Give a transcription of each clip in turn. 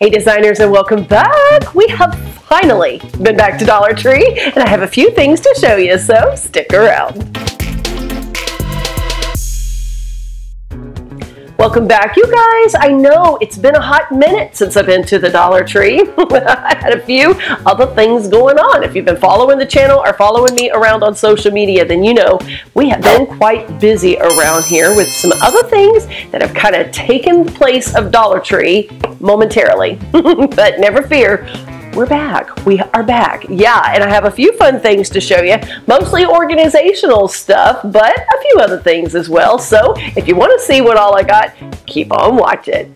Hey designers, and welcome back. We have finally been back to Dollar Tree and I have a few things to show you, so stick around. Welcome back, you guys. I know it's been a hot minute since I've been to the Dollar Tree. I had a few other things going on. If you've been following the channel or following me around on social media, then you know we have been quite busy around here with some other things that have kind of taken the place of Dollar Tree momentarily. But never fear, we're back. We are back. Yeah, and I have a few fun things to show you, mostly organizational stuff, but a few other things as well. So if you want to see what all I got, keep on watching.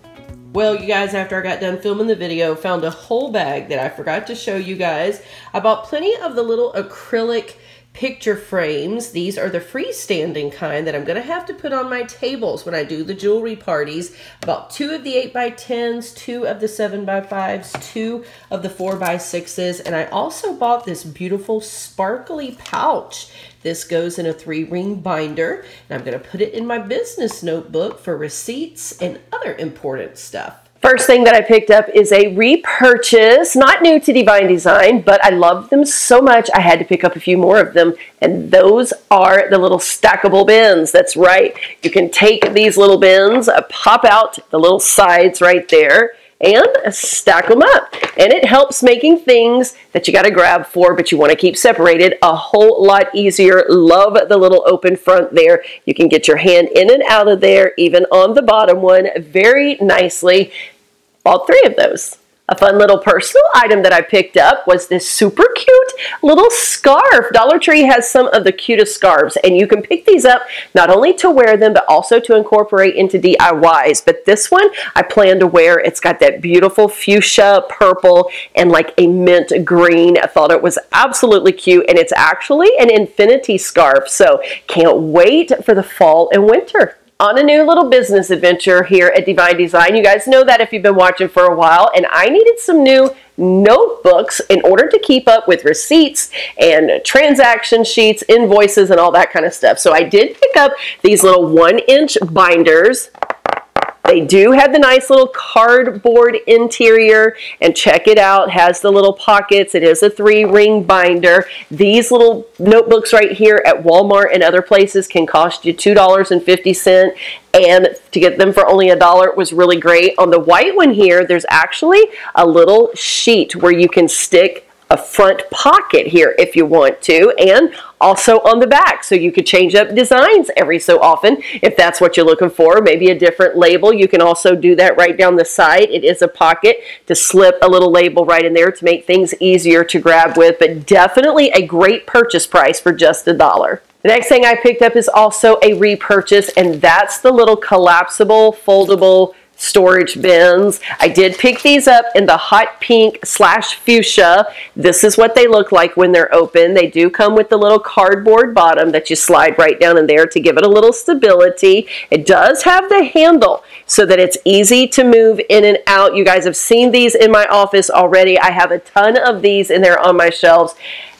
Well, you guys, after I got done filming the video, found a whole bag that I forgot to show you guys. I bought plenty of the little acrylic picture frames. These are the freestanding kind that I'm going to have to put on my tables when I do the jewelry parties. About 2 of the 8x10s, 2 of the 7x5s, 2 of the 4x6s, and I also bought this beautiful sparkly pouch. This goes in a 3-ring binder, and I'm going to put it in my business notebook for receipts and other important stuff. First thing that I picked up is a repurchase, not new to DeeVine DeeZine, but I love them so much I had to pick up a few more of them, and those are the little stackable bins. That's right. You can take these little bins, pop out the little sides right there, and stack them up. And it helps making things that you got to grab for, but you want to keep separated, a whole lot easier. Love the little open front there. You can get your hand in and out of there, even on the bottom one, very nicely. Bought 3 of those. A fun little personal item that I picked up was this super cute little scarf. Dollar Tree has some of the cutest scarves, and you can pick these up not only to wear them, but also to incorporate into DIYs. But this one I plan to wear. It's got that beautiful fuchsia purple and like a mint green. I thought it was absolutely cute, and it's actually an infinity scarf, so can't wait for the fall and winter. On a new little business adventure here at DeeVine DeeZine. You guys know that if you've been watching for a while, and I needed some new notebooks in order to keep up with receipts and transaction sheets, invoices, and all that kind of stuff. So I did pick up these little 1-inch binders. They do have the nice little cardboard interior, and check it out, has the little pockets. It is a 3-ring binder. These little notebooks right here at Walmart and other places can cost you $2.50, and to get them for only $1 was really great. On the white one here, there's actually a little sheet where you can stick a front pocket here if you want to, and also on the back, so you could change up designs every so often if that's what you're looking for. Maybe a different label. You can also do that right down the side. It is a pocket to slip a little label right in there to make things easier to grab with, but definitely a great purchase price for just $1. The next thing I picked up is also a repurchase, and that's the little collapsible, foldable storage bins. I did pick these up in the hot pink / fuchsia. This is what they look like when they're open. They do come with the little cardboard bottom that you slide right down in there to give it a little stability. It does have the handle so that it's easy to move in and out. You guys have seen these in my office already. I have a ton of these in there on my shelves.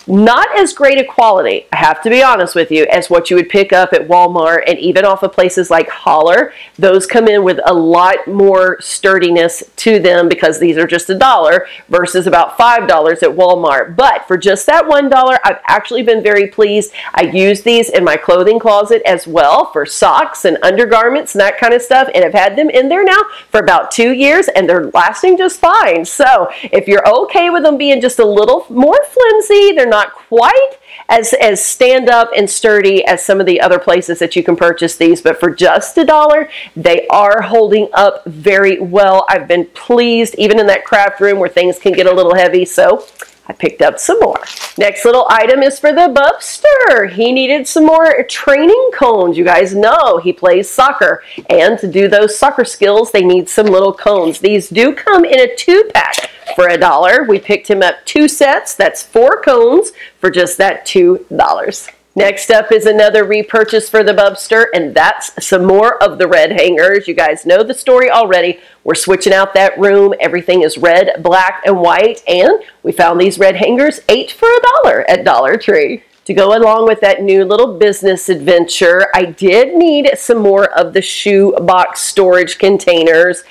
Not as great a quality, I have to be honest with you, as what you would pick up at Walmart and even off of places like Holler. Those come in with a lot more sturdiness to them because these are just $1 versus about $5 at Walmart. But for just that $1, I've actually been very pleased. I use these in my clothing closet as well for socks and undergarments and that kind of stuff, and I've had them in there now for about 2 years, and they're lasting just fine. So if you're okay with them being just a little more flimsy, they're not quite as stand up and sturdy as some of the other places that you can purchase these, but for just $1, they are holding up very well. I've been pleased, even in that craft room where things can get a little heavy, so I picked up some more. Next little item is for the Bubster. He needed some more training cones. You guys know he plays soccer, and to do those soccer skills, they need some little cones. These do come in a 2-pack for $1. We picked him up 2 sets. That's 4 cones for just that $2. Next up is another repurchase for the Bubster, and that's some more of the red hangers. You guys know the story already. We're switching out that room. Everything is red, black, and white, and we found these red hangers 8 for $1 at Dollar Tree. To go along with that new little business adventure, I did need some more of the shoe box storage containers.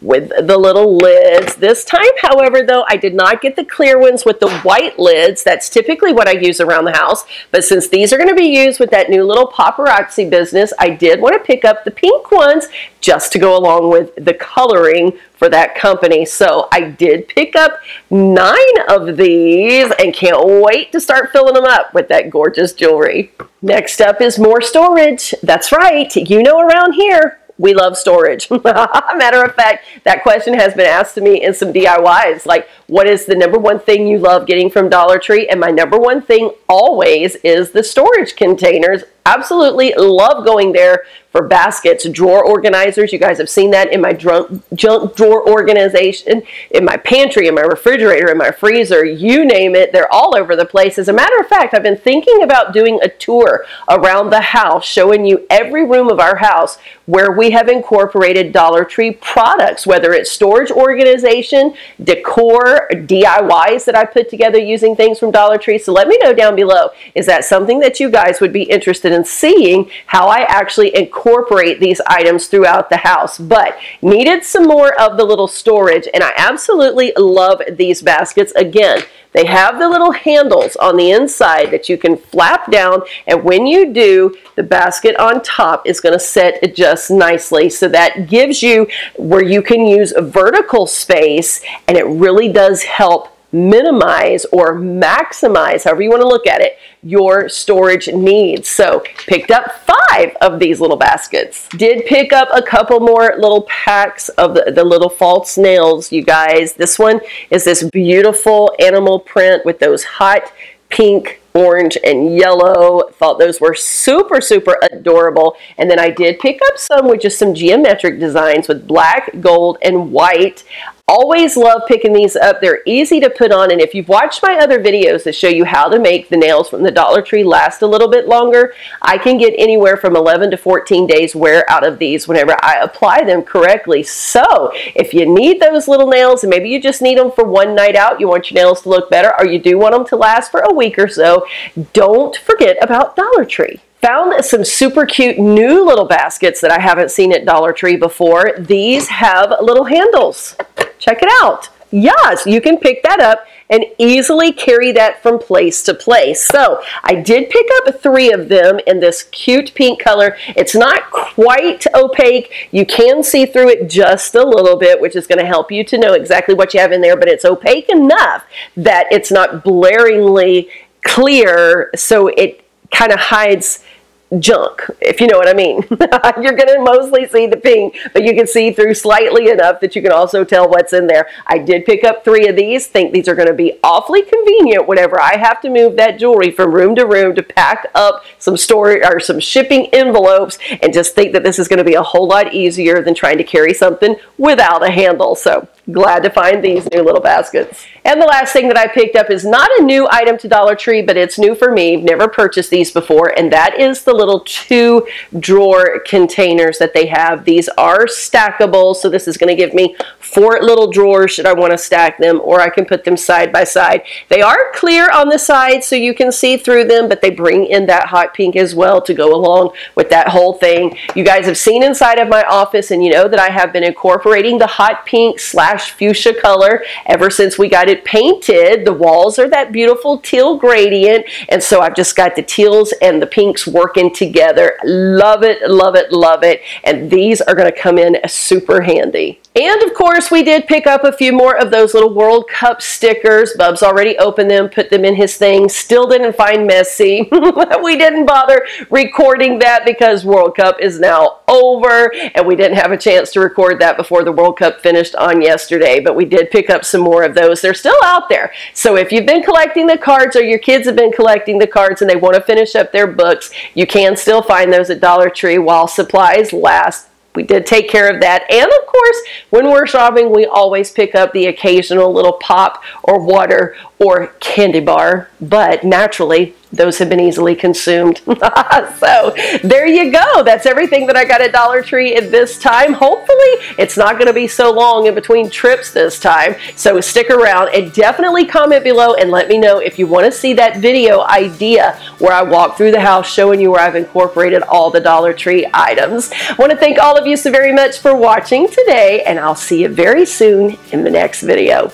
with the little lids. This time, however, though, I did not get the clear ones with the white lids. That's typically what I use around the house. But since these are going to be used with that new little paparazzi business, I did want to pick up the pink ones just to go along with the coloring for that company. So I did pick up 9 of these and can't wait to start filling them up with that gorgeous jewelry. Next up is more storage. That's right. You know, around here, we love storage. Matter of fact, that question has been asked to me in some DIYs, like, what is the #1 thing you love getting from Dollar Tree? And my #1 thing always is the storage containers. Absolutely love going there for baskets, drawer organizers. You guys have seen that in my junk drawer organization, in my pantry, in my refrigerator, in my freezer, you name it. They're all over the place. As a matter of fact, I've been thinking about doing a tour around the house, showing you every room of our house where we have incorporated Dollar Tree products, whether it's storage organization, decor, DIYs that I put together using things from Dollar Tree. So let me know down below, is that something that you guys would be interested in seeing, how I actually incorporate these items throughout the house? But needed some more of the little storage, and I absolutely love these baskets. Again, they have the little handles on the inside that you can flap down, and when you do, the basket on top is going to set just nicely. So that gives you where you can use a vertical space, and it really does help minimize or maximize, however you want to look at it, your storage needs. So picked up 5 of these little baskets. Did pick up a couple more little packs of the little false nails, you guys. This one is this beautiful animal print with those hot pink, orange, and yellow. Thought those were super, super adorable. And then I did pick up some with just some geometric designs with black, gold, and white. Always love picking these up. They're easy to put on, and if you've watched my other videos that show you how to make the nails from the Dollar Tree last a little bit longer, I can get anywhere from 11 to 14 days wear out of these whenever I apply them correctly. So if you need those little nails, and maybe you just need them for one night out, you want your nails to look better, or you do want them to last for a week or so, don't forget about Dollar Tree. Found some super cute new little baskets that I haven't seen at Dollar Tree before. These have little handles. Check it out. Yes, you can pick that up and easily carry that from place to place. So I did pick up 3 of them in this cute pink color. It's not quite opaque. You can see through it just a little bit, which is going to help you to know exactly what you have in there, but it's opaque enough that it's not blaringly clear, so it kind of hides junk, if you know what I mean. You're going to mostly see the pink, but you can see through slightly enough that you can also tell what's in there. I did pick up 3 of these. Think these are going to be awfully convenient whenever I have to move that jewelry from room to room to pack up some storage or some shipping envelopes, and just think that this is going to be a whole lot easier than trying to carry something without a handle. So glad to find these new little baskets. And the last thing that I picked up is not a new item to Dollar Tree, but it's new for me. Never purchased these before, and that is the little 2 drawer containers that they have. These are stackable, so this is going to give me 4 little drawers should I want to stack them, or I can put them side by side. They are clear on the side so you can see through them, but they bring in that hot pink as well to go along with that whole thing. You guys have seen inside of my office, and you know that I have been incorporating the hot pink / fuchsia color ever since we got it painted. The walls are that beautiful teal gradient, and so I've just got the teals and the pinks working together. Love it, love it, love it, and these are going to come in super handy. And of course, we did pick up a few more of those little World Cup stickers. Bub's already opened them, put them in his thing. Still didn't find Messi. We didn't bother recording that because World Cup is now over, and we didn't have a chance to record that before the World Cup finished on yesterday. But we did pick up some more of those. They're still out there. So if you've been collecting the cards, or your kids have been collecting the cards and they want to finish up their books, you can still find those at Dollar Tree while supplies last. We did take care of that. And of course, when we're shopping, we always pick up the occasional little pop or water or candy bar, but naturally, those have been easily consumed. So there you go. That's everything that I got at Dollar Tree at this time. Hopefully it's not going to be so long in between trips this time. So stick around and definitely comment below and let me know if you want to see that video idea where I walk through the house showing you where I've incorporated all the Dollar Tree items. I want to thank all of you so very much for watching today, and I'll see you very soon in the next video.